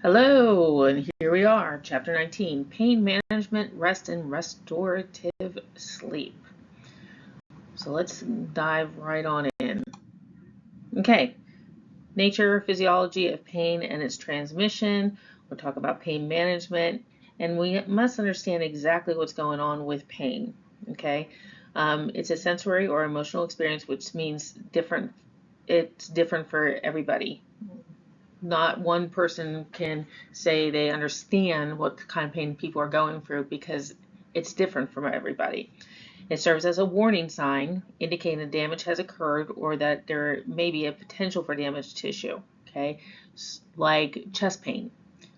Hello, and here we are, Chapter 19, Pain Management, Rest, and Restorative Sleep. So let's dive right on in. Okay, nature, physiology of pain and its transmission. We'll talk about pain management, and we must understand exactly what's going on with pain. Okay, it's a sensory or emotional experience, which means different. It's different for everybody. Not one person can say they understand what kind of pain people are going through because it's different from everybody. It serves as a warning sign indicating that damage has occurred or that there may be a potential for damaged tissue. Okay, like chest pain.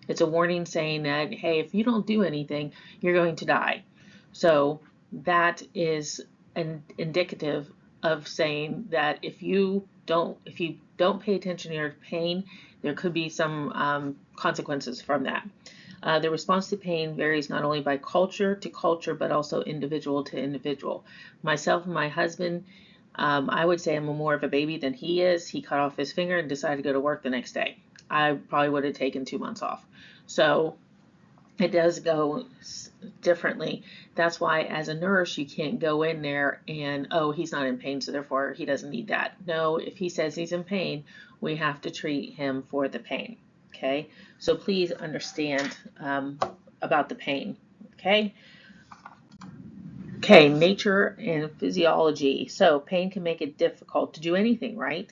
It's a warning saying that, hey, if you don't do anything, you're going to die. So that is an indicative of saying that if you don't pay attention to your pain, there could be some consequences from that. The response to pain varies not only by culture to culture, but also individual to individual. Myself and my husband, I would say I'm more of a baby than he is. He cut off his finger and decided to go to work the next day. I probably would have taken 2 months off. So it does go differently. That's why, as a nurse, you can't go in there and, oh, he's not in pain, so therefore he doesn't need that. No, if he says he's in pain, we have to treat him for the pain. Okay, so please understand about the pain. Okay. Okay, nature and physiology. So pain can make it difficult to do anything, right?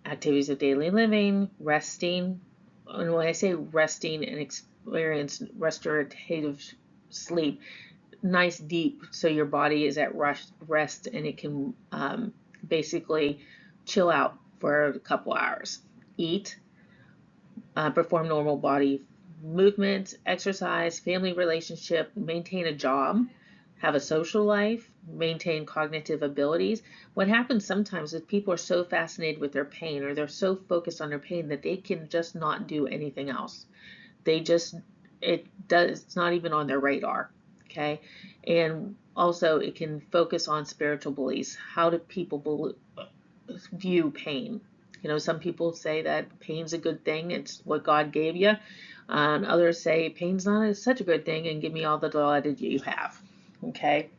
Activities of daily living, resting. And when I say resting and experience restorative sleep, nice deep, so your body is at rest and it can basically chill out for a couple hours. Eat, perform normal body movements, exercise, family relationship, maintain a job, have a social life, maintain cognitive abilities. What happens sometimes is people are so fascinated with their pain or they're so focused on their pain that they can just not do anything else. They just, it's not even on their radar. Okay. And also it can focus on spiritual beliefs. How do people view pain? Some people say that pain's a good thing. It's what God gave you. And others say pain's not such a good thing and give me all the blood you have. Okay.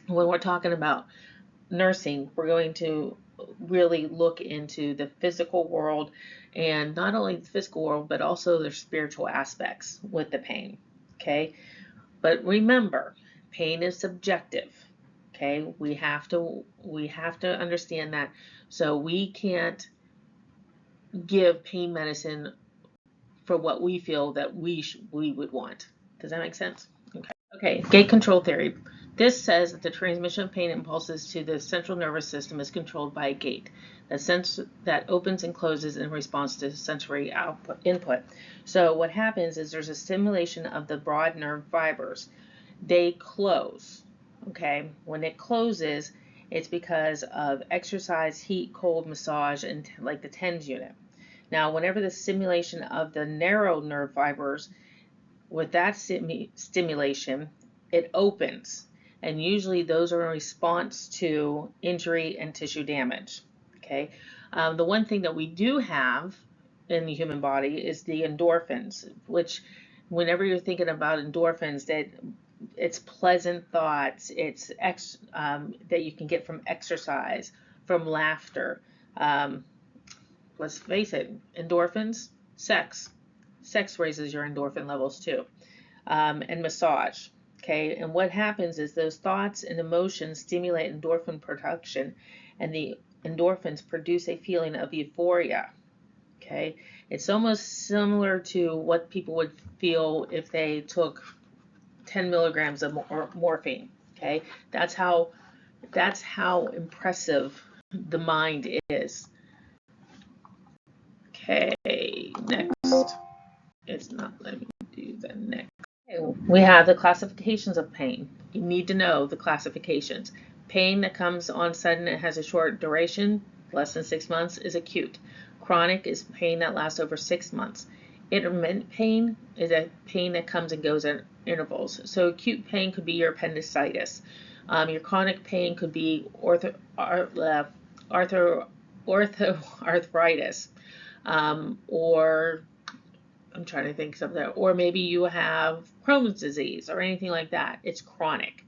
When we're talking about nursing, we're going to really look into the physical world and not only the physical world, but also the spiritual aspects with the pain. Okay. But remember, pain is subjective. Okay. We have to understand that. So we can't give pain medicine for what we feel that we would want. Does that make sense? Okay. Okay, gate control theory. This says that the transmission of pain impulses to the central nervous system is controlled by a gate that opens and closes in response to sensory input. So what happens is there's a stimulation of the broad nerve fibers. They close. Okay, when it closes, it's because of exercise, heat, cold, massage, and like the TENS unit. Now, whenever the stimulation of the narrow nerve fibers, with that stimulation, it opens. And usually those are in response to injury and tissue damage. Okay. The one thing that we do have in the human body is the endorphins, which whenever you're thinking about endorphins, that it's pleasant thoughts, that you can get from exercise, from laughter. Um, let's face it, endorphins, sex. Sex raises your endorphin levels too. And massage. Okay, and what happens is those thoughts and emotions stimulate endorphin production, and the endorphins produce a feeling of euphoria. Okay, it's almost similar to what people would feel if they took 10 milligrams of morphine. Okay, that's how impressive the mind is. Okay, next. It's not letting me do the next. Okay, we have the classifications of pain. You need to know the classifications. Pain that comes on sudden and has a short duration, less than 6 months, is acute. Chronic is pain that lasts over 6 months. Intermittent pain is a pain that comes and goes at intervals. So acute pain could be your appendicitis. Your chronic pain could be orthoarthritis, or I'm trying to think of something, or maybe you have Crohn's disease or anything like that. It's chronic.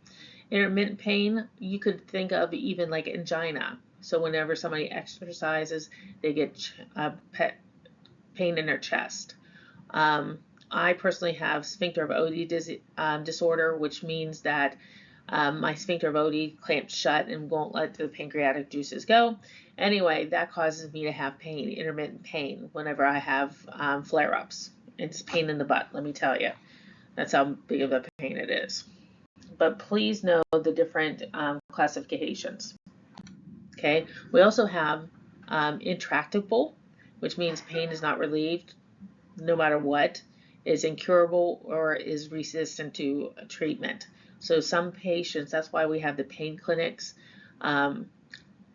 Intermittent pain, you could think of even like angina. So whenever somebody exercises, they get pain in their chest. Um, I personally have sphincter of Oddi disorder, which means that my sphincter of Oddi clamps shut and won't let the pancreatic juices go. Anyway, that causes me to have pain, intermittent pain, whenever I have flare-ups. It's pain in the butt, let me tell you. That's how big of a pain it is. But please know the different classifications. Okay, we also have intractable, which means pain is not relieved no matter what, is incurable or is resistant to treatment. So some patients, that's why we have the pain clinics.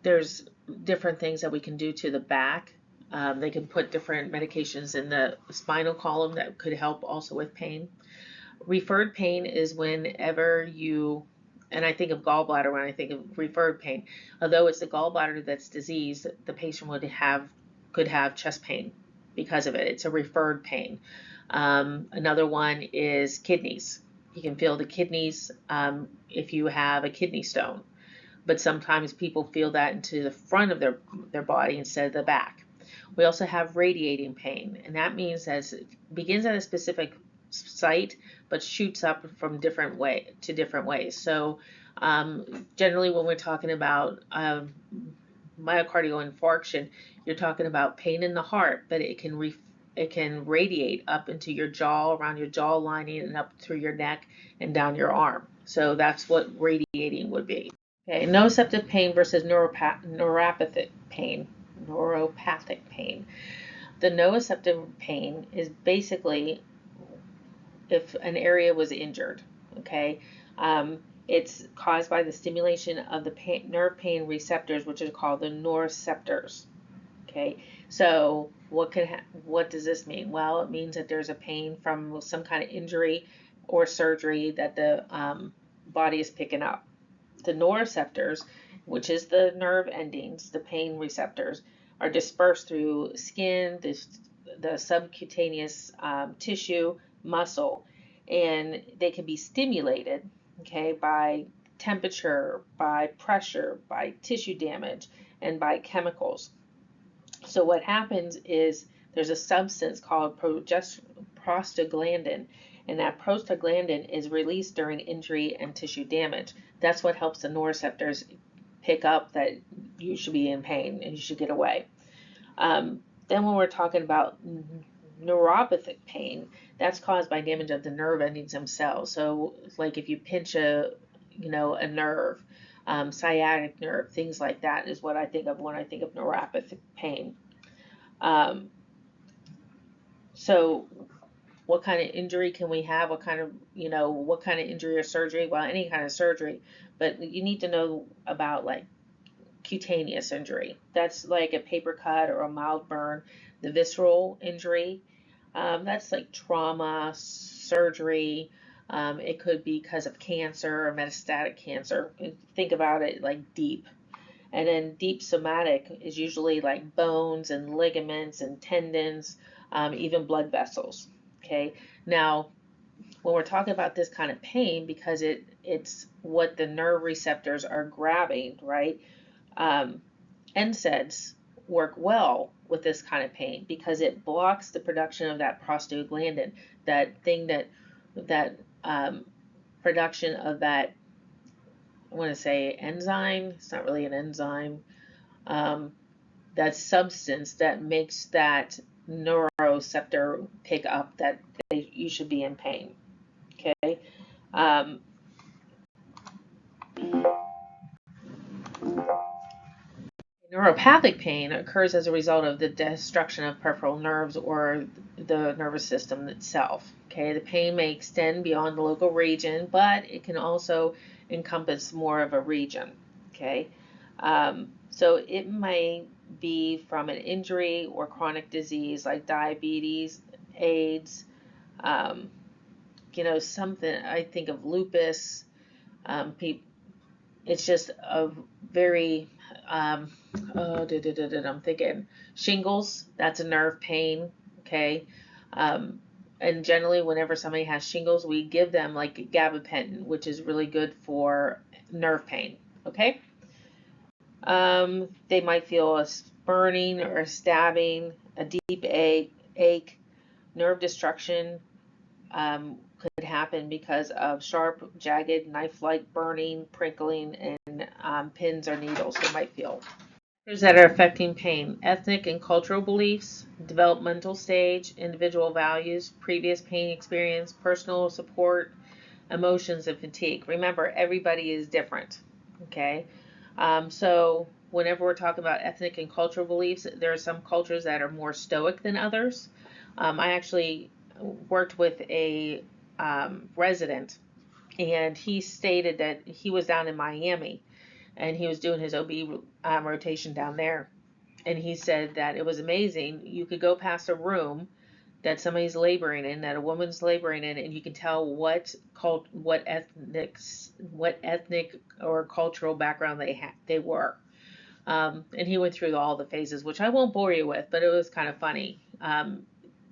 There's different things that we can do to the back. They can put different medications in the spinal column that could help also with pain. Referred pain is whenever you, and I think of gallbladder when I think of referred pain. Although it's the gallbladder that's diseased, the patient could have chest pain because of it. It's a referred pain. Another one is kidneys. You can feel the kidneys if you have a kidney stone, but sometimes people feel that into the front of their body instead of the back. We also have radiating pain, and that means that it begins at a specific site but shoots up from different ways. So generally when we're talking about myocardial infarction, you're talking about pain in the heart, but it can radiate up into your jaw, around your jaw lining, and up through your neck and down your arm. So that's what radiating would be. Okay, nociceptive pain versus neuropathic pain. Neuropathic pain. The nociceptive pain is basically if an area was injured. Okay, it's caused by the stimulation of the nerve pain receptors, which is called the nociceptors. Okay, so what does this mean? Well, it means that there's a pain from some kind of injury or surgery that the body is picking up. The nociceptors, which is the nerve endings, the pain receptors, are dispersed through skin, the subcutaneous tissue, muscle, and they can be stimulated, okay, by temperature, by pressure, by tissue damage, and by chemicals. So what happens is there's a substance called prostaglandin, and that prostaglandin is released during injury and tissue damage. That's what helps the nociceptors pick up that you should be in pain and you should get away. Then when we're talking about neuropathic pain, that's caused by damage of the nerve endings themselves. So like if you pinch a nerve, sciatic nerve, things like that is what I think of when I think of neuropathic pain. So what kind of injury can we have? What kind of injury or surgery? Well, any kind of surgery, but you need to know about like cutaneous injury. That's like a paper cut or a mild burn. The visceral injury, that's like trauma, surgery. It could be because of cancer or metastatic cancer. Think about it like deep. And then deep somatic is usually like bones and ligaments and tendons, even blood vessels. Okay. Now, when we're talking about this kind of pain, because it's what the nerve receptors are grabbing, right? NSAIDs work well with this kind of pain because it blocks the production of that prostaglandin, that thing that production of that, I want to say enzyme. It's not really an enzyme. That substance that makes that neuroreceptor pick up that you should be in pain. Okay. Neuropathic pain occurs as a result of the destruction of peripheral nerves or the nervous system itself. Okay, the pain may extend beyond the local region, but it can also encompass more of a region. Okay, so it may be from an injury or chronic disease like diabetes, AIDS, something. I think of lupus. It's just a very I'm thinking shingles. That's a nerve pain. Okay, And generally, whenever somebody has shingles, we give them like gabapentin, which is really good for nerve pain. Okay. They might feel a burning or a stabbing, a deep ache, nerve destruction could happen because of sharp, jagged, knife-like burning, prickling, and pins or needles they might feel. Factors that are affecting pain: ethnic and cultural beliefs, developmental stage, individual values, previous pain experience, personal support, emotions, and fatigue. Remember, everybody is different. Okay, so whenever we're talking about ethnic and cultural beliefs, there are some cultures that are more stoic than others. I actually worked with a resident, and he stated that he was down in Miami and he was doing his OB rotation down there. And he said that it was amazing. You could go past a room that somebody's laboring in, that a woman's laboring in, and you can tell what ethnic or cultural background they were. And he went through all the phases, which I won't bore you with, but it was kind of funny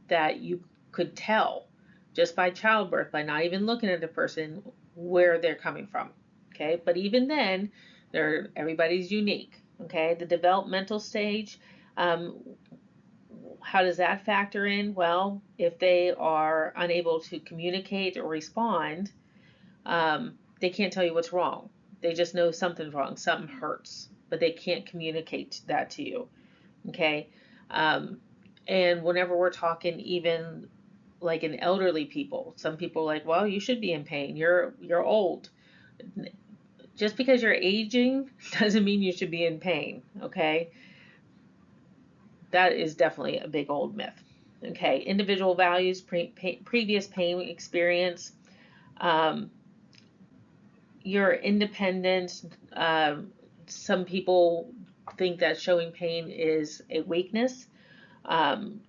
that you could tell just by childbirth, by not even looking at the person, where they're coming from. Okay, but even then, everybody's unique. Okay, the developmental stage. Um, how does that factor in? Well, if they are unable to communicate or respond, they can't tell you what's wrong. They just know something's wrong, something hurts, but they can't communicate that to you. Okay. Um, and whenever we're talking, even like in elderly people, some people are like, well, you should be in pain. You're old. Just because you're aging doesn't mean you should be in pain. Okay. That is definitely a big old myth. Okay. Individual values, previous pain experience, um, your independence. Some people think that showing pain is a weakness.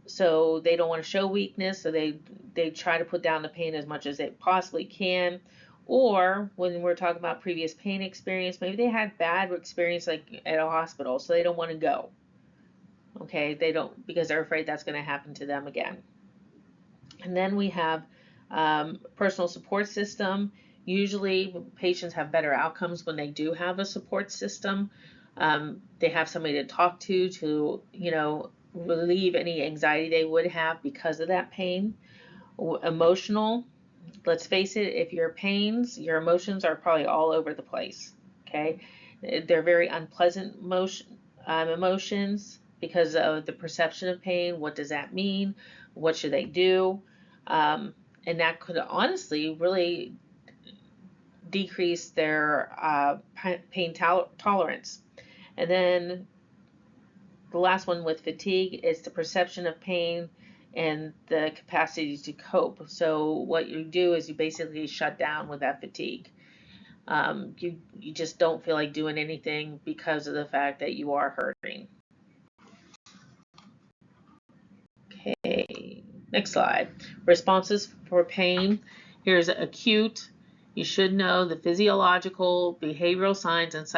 So they don't want to show weakness, so they try to put down the pain as much as they possibly can. Or when we're talking about previous pain experience, maybe they had bad experience like at a hospital, so they don't want to go. Okay, they don't, because they're afraid that's going to happen to them again. And then we have personal support system. Usually patients have better outcomes when they do have a support system. They have somebody to talk to, relieve any anxiety they would have because of that pain. Emotional, let's face it, if your pains, your emotions are probably all over the place. Okay, they're very unpleasant emotions because of the perception of pain. What does that mean? What should they do? And that could honestly really decrease their pain tolerance. And then the last one with fatigue is the perception of pain and the capacity to cope. So what you do is you basically shut down with that fatigue. You just don't feel like doing anything because of the fact that you are hurting. Okay, next slide. Responses for pain. Here's acute. You should know the physiological, behavioral signs, and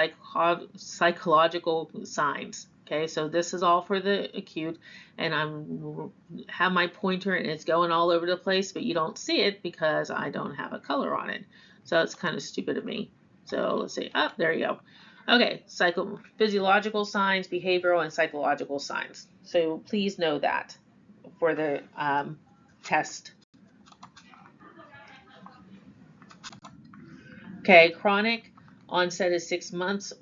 psychological signs. Okay, so this is all for the acute, and I'm have my pointer and it's going all over the place, but you don't see it because I don't have a color on it. So it's kind of stupid of me. So let's see. Oh, there you go. Okay, physiological signs, behavioral, and psychological signs. So please know that for the test. Okay, chronic onset is 6 months.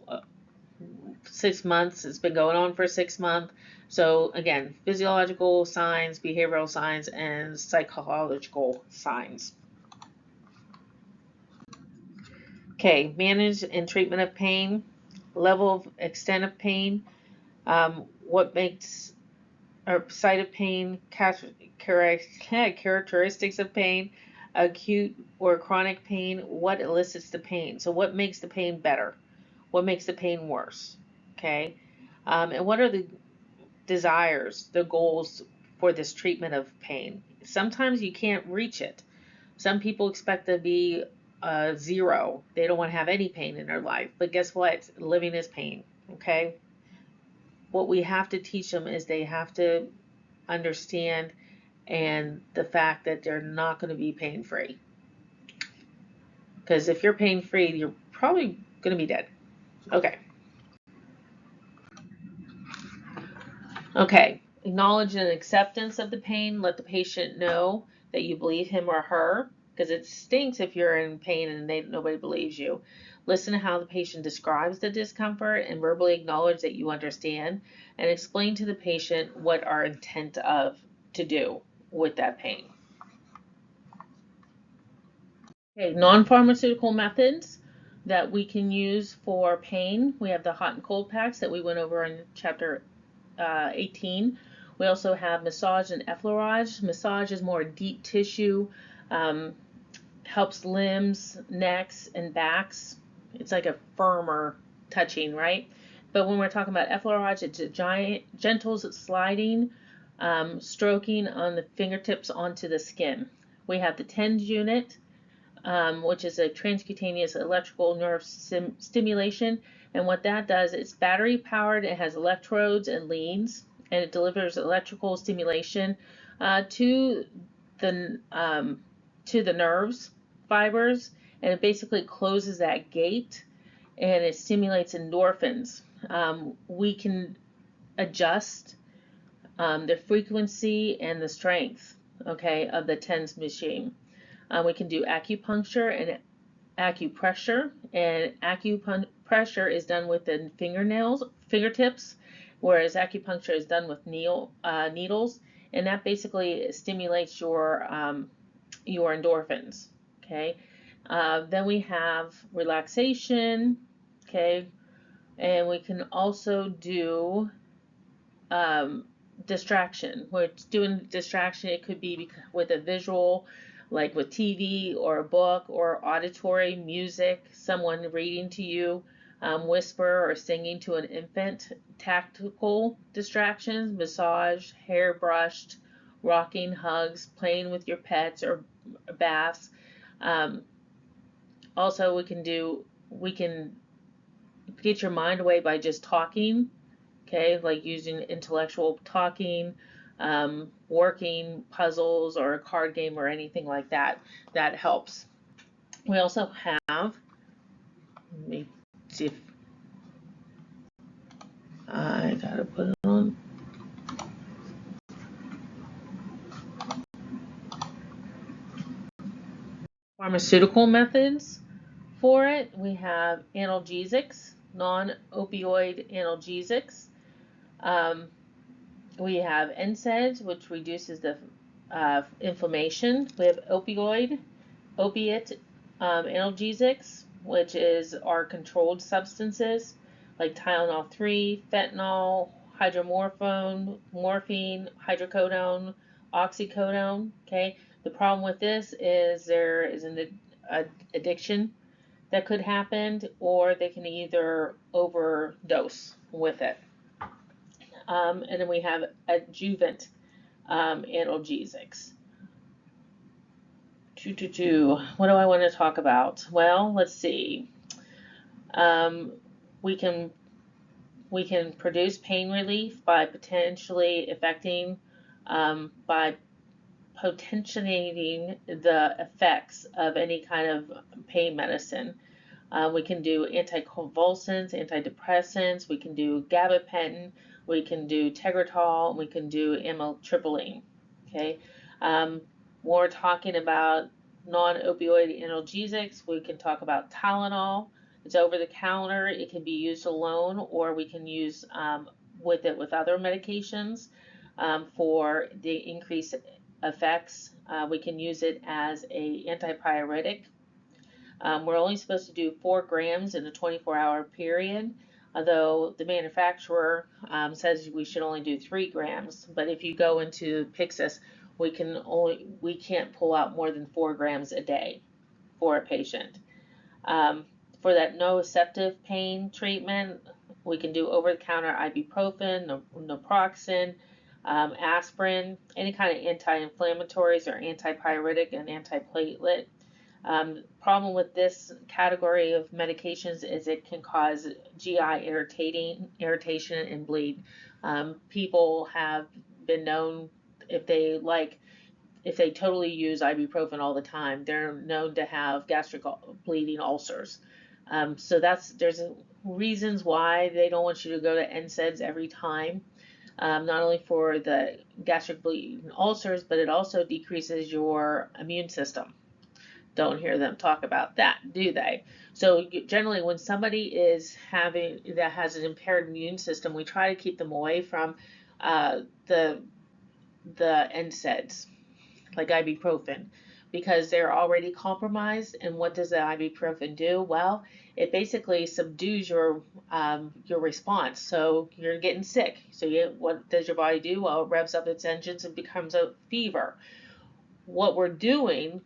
6 months. It's been going on for 6 months. So again, physiological signs, behavioral signs, and psychological signs. Okay, manage and treatment of pain, level of extent of pain, what makes or site of pain, characteristics of pain, acute or chronic pain, what elicits the pain. So what makes the pain better? What makes the pain worse? Okay. And what are the desires, the goals for this treatment of pain? Sometimes you can't reach it. Some people expect to be zero. They don't want to have any pain in their life. But guess what? Living is pain. Okay. What we have to teach them is they have to understand and the fact that they're not going to be pain-free. Because if you're pain-free, you're probably going to be dead. Okay. Okay. Acknowledge an acceptance of the pain. Let the patient know that you believe him or her, because it stinks if you're in pain and nobody believes you. Listen to how the patient describes the discomfort and verbally acknowledge that you understand, and explain to the patient what our intent of to do with that pain. Okay, non-pharmaceutical methods that we can use for pain. We have the hot and cold packs that we went over in chapter 18. We also have massage and effleurage. Massage is more deep tissue, helps limbs, necks, and backs. It's like a firmer touching, right? But when we're talking about effleurage, it's a gentle sliding, stroking on the fingertips onto the skin. We have the TENS unit, which is a transcutaneous electrical nerve stimulation. And what that does, it's battery powered, it has electrodes and leads, and it delivers electrical stimulation to the nerves fibers, and it basically closes that gate, and it stimulates endorphins. We can adjust the frequency and the strength, okay, of the TENS machine. We can do acupuncture and acupressure, and acupressure is done with the fingertips, whereas acupuncture is done with needles, and that basically stimulates your endorphins. Okay, then we have relaxation. Okay, and we can also do distraction. We're doing distraction. It could be with a visual, like with TV or a book, or auditory music, someone reading to you, whisper or singing to an infant. Tactical distractions, massage, hair brushed, rocking, hugs, playing with your pets, or baths. Also, we can get your mind away by just talking. Okay, like using intellectual talking, working puzzles or a card game or anything like that. That helps. We also have, let me see if I gotta put it on. Pharmaceutical methods for it. We have analgesics, non-opioid analgesics. We have NSAIDs, which reduces the inflammation. We have opiate analgesics, which are controlled substances like Tylenol 3, fentanyl, hydromorphone, morphine, hydrocodone, oxycodone. Okay, the problem with this is there is an addiction that could happen, or they can either overdose with it. And then we have adjuvant analgesics. What do I want to talk about? Well, let's see. We can produce pain relief by potentially affecting by potentiating the effects of any kind of pain medicine. We can do anticonvulsants, antidepressants, we can do gabapentin, we can do Tegretol, we can do amitriptyline. Okay, we're talking about non-opioid analgesics. We can talk about Tylenol. It's over the counter. It can be used alone, or we can use with other medications for the increased effects. We can use it as a antipyretic. We're only supposed to do 4 grams in a 24-hour period, although the manufacturer says we should only do 3 grams. But if you go into Pyxis, we can't pull out more than 4 grams a day for a patient. For that nociceptive pain treatment, we can do over-the-counter ibuprofen, naproxen, aspirin, any kind of anti-inflammatories or antipyretic and antiplatelet. Problem with this category of medications is it can cause GI irritation and bleed. People have been known, if they like if they totally use ibuprofen all the time, they're known to have gastric bleeding ulcers. So there's reasons why they don't want you to go to NSAIDs every time. Not only for the gastric bleeding ulcers, but it also decreases your immune system. Don't hear them talk about that, do they? So generally, when somebody that has an impaired immune system, we try to keep them away from uh, the NSAIDs like ibuprofen, because they're already compromised. And what does the ibuprofen do? Well, it basically subdues your response. So you're getting sick. So what does your body do? Well, it revs up its engines and becomes a fever. What we're doing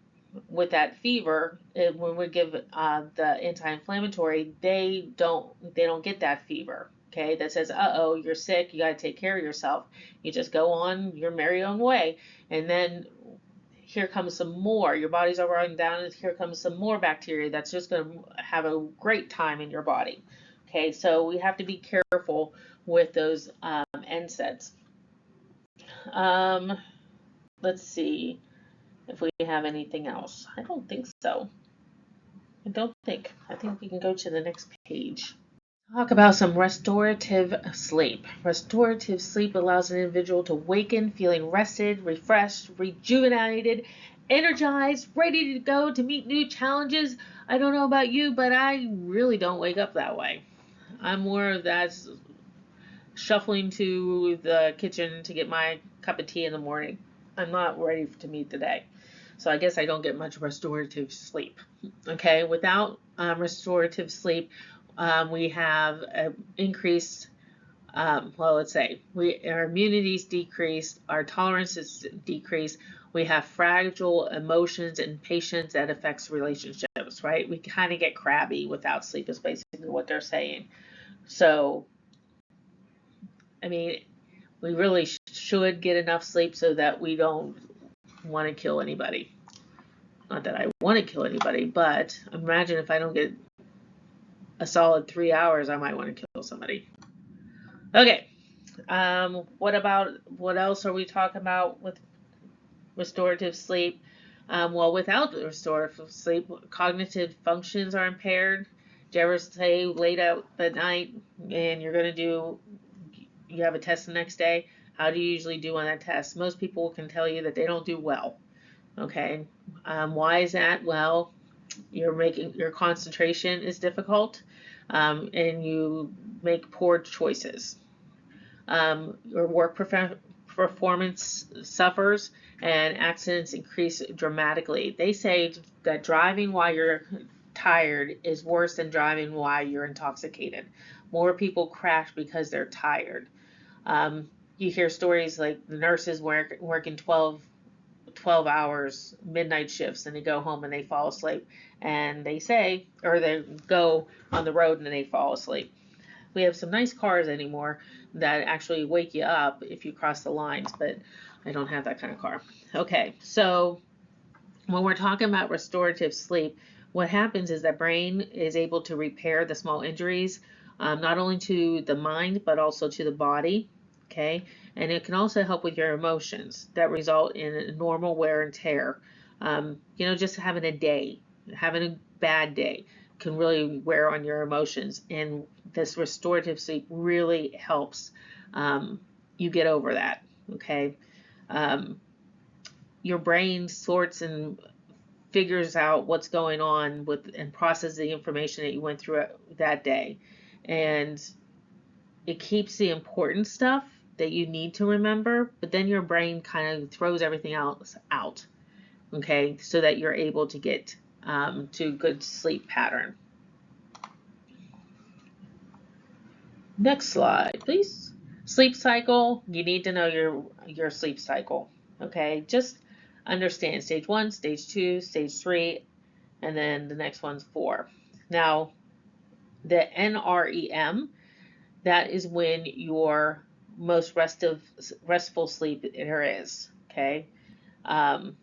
with that fever, when we give the anti-inflammatory, they don't get that fever. Okay, that says, oh, you're sick, you got to take care of yourself. You just go on your merry own way, and then here comes some more. Your body's running down, and here comes some more bacteria that's just going to have a great time in your body. Okay, so we have to be careful with those NSAIDs. Um, let's see if we have anything else. I don't think so. I don't think. I think we can go to the next page. Talk about some restorative sleep. Restorative sleep allows an individual to waken feeling rested, refreshed, rejuvenated, energized, ready to go to meet new challenges. I don't know about you, but I really don't wake up that way. I'm more of that shuffling to the kitchen to get my cup of tea in the morning. I'm not ready to meet the day. So I guess I don't get much restorative sleep. Okay, without restorative sleep, we have increased, well, let's say our immunity's decreased, our tolerance is decreased, we have fragile emotions and patience that affects relationships, right? We kind of get crabby without sleep is basically what they're saying. So, I mean, we really should get enough sleep so that we don't want to kill anybody. Not that I want to kill anybody, but imagine if I don't get a solid 3 hours, I might want to kill somebody. Okay. What else are we talking about with restorative sleep? Well, without restorative sleep, cognitive functions are impaired. Do you ever stay late out at night and you have a test the next day? How do you usually do on that test? Most people can tell you that they don't do well. Okay. Why is that? Well, your concentration is difficult, and you make poor choices. Your work performance suffers, and accidents increase dramatically. They say that driving while you're tired is worse than driving while you're intoxicated. More people crash because they're tired. You hear stories like the nurses working 12 hours, midnight shifts, and they go home and they fall asleep. And they say, or they go on the road and they fall asleep. We have some nice cars anymore that actually wake you up if you cross the lines, but I don't have that kind of car. Okay, so when we're talking about restorative sleep, what happens is that brain is able to repair the small injuries, not only to the mind, but also to the body. Okay, and it can also help with your emotions that result in normal wear and tear. Just having a bad day can really wear on your emotions, and this restorative sleep really helps you get over that. Okay, um, your brain sorts and figures out what's going on and processes the information that you went through that day, and it keeps the important stuff that you need to remember, but then your brain kind of throws everything else out. Okay, so that you're able to get to a good sleep pattern. Next slide, please. Sleep cycle. You need to know your sleep cycle. Okay, just understand stage 1, stage 2, stage 3, and then the next one's 4. Now, the NREM, that is when your most restful sleep there is. Okay, um,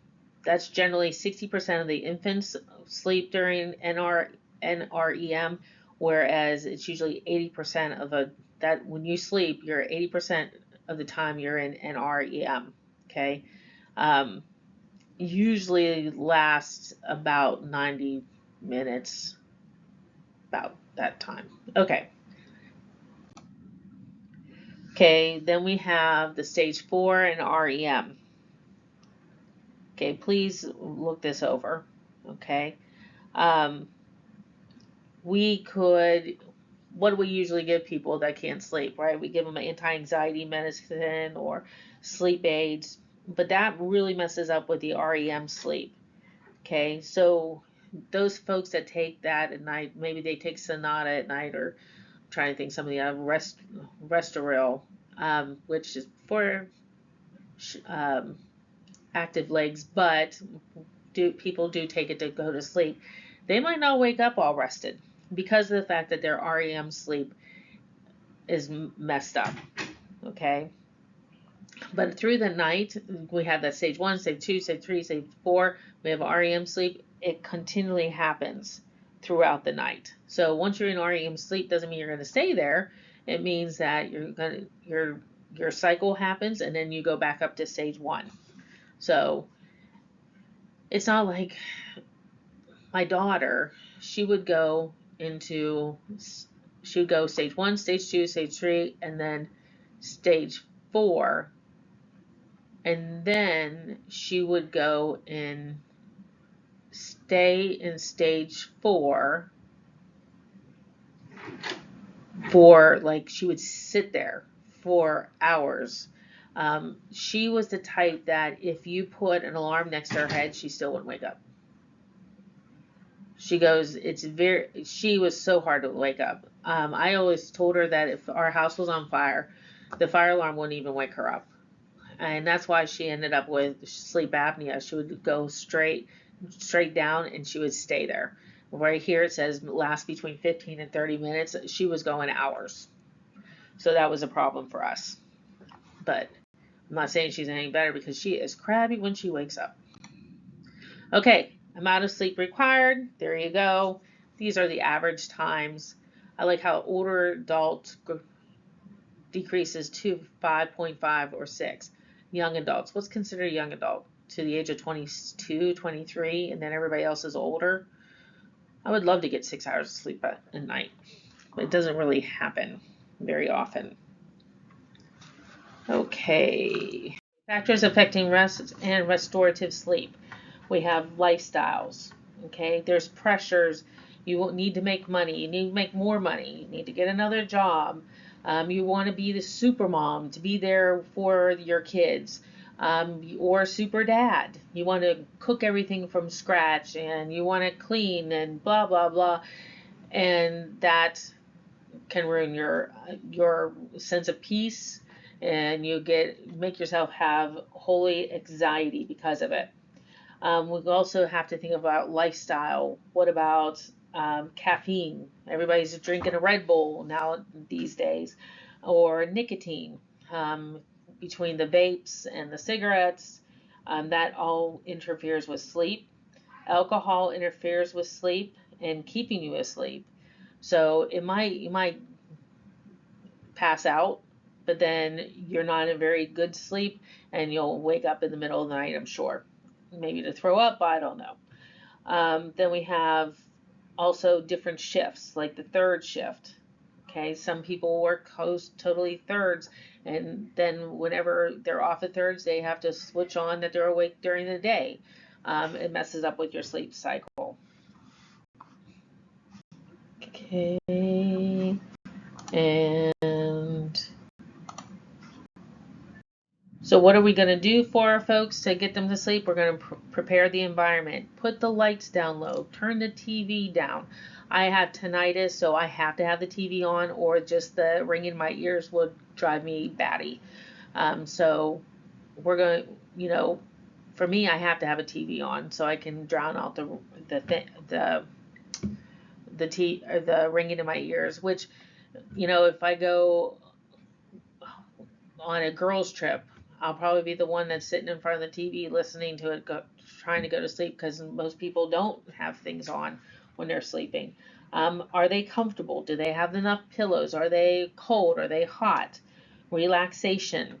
that's generally 60% of the infants sleep during NREM, whereas it's usually 80% that when you sleep, you're 80% of the time you're in NREM. Okay. Um, usually lasts about 90 minutes, about that time. Okay. Okay, then we have the stage 4 and REM. Okay, please look this over. Okay. Um, we could, what do we usually give people that can't sleep, right? We give them an anti-anxiety medicine or sleep aids, but that really messes up with the REM sleep. Okay, so those folks that take that at night, maybe they take Sonata at night, or I'm trying to think some of the other Restorative, which is for um, active legs, but people do take it to go to sleep. They might not wake up all rested because of the fact that their REM sleep is messed up. Okay, but through the night, we have that stage 1, stage 2, stage 3, stage 4. We have REM sleep. It continually happens throughout the night. So once you're in REM sleep, doesn't mean you're going to stay there. It means that your cycle happens, and then you go back up to stage 1. So it's not like my daughter. She would go into she would go stage 1, stage 2, stage 3, and then stage 4, and then she would go and stay in stage 4 for, like, she would sit there for hours. She was the type that if you put an alarm next to her head, she still wouldn't wake up. She goes, she was so hard to wake up. I always told her that if our house was on fire, the fire alarm wouldn't even wake her up. And that's why she ended up with sleep apnea. She would go straight down, and she would stay there. Right here it says last between 15 and 30 minutes. She was going hours. So that was a problem for us. But I'm not saying she's any better, because she is crabby when she wakes up. Okay, amount of sleep required. There you go. These are the average times. I like how older adult decreases to 5.5 or 6. Young adults, what's considered a young adult? To the age of 22, 23, and then everybody else is older. I would love to get 6 hours of sleep at night, but it doesn't really happen very often. Okay. Factors affecting rest and restorative sleep. We have lifestyles. Okay, there's pressures. You will need to make money. You need to make more money. You need to get another job. You want to be the super mom, to be there for your kids, or super dad. You want to cook everything from scratch, and you want to clean and blah blah blah, and that can ruin your sense of peace, and you make yourself have holy anxiety because of it. We also have to think about lifestyle. What about caffeine? Everybody's drinking a Red Bull now these days, or nicotine. Um, Between the vapes and the cigarettes, that all interferes with sleep. Alcohol interferes with sleep and keeping you asleep. So you might pass out, but then you're not in a very good sleep, and you'll wake up in the middle of the night, I'm sure. Maybe to throw up, I don't know. Then we have also different shifts, like the third shift. Okay, some people work totally thirds, and then whenever they're off of thirds, they have to switch on that they're awake during the day. It messes up with your sleep cycle. Okay, and so what are we going to do for our folks to get them to sleep? We're going to prepare the environment. Put the lights down low. Turn the TV down. I have tinnitus, so I have to have the TV on, or just the ringing in my ears would drive me batty. So we're going to, for me, I have to have a TV on so I can drown out the ringing in my ears. Which, if I go on a girls' trip, I'll probably be the one that's sitting in front of the TV listening to it, trying to go to sleep, because most people don't have things on when they're sleeping. Are they comfortable? Do they have enough pillows? Are they cold? Are they hot? Relaxation.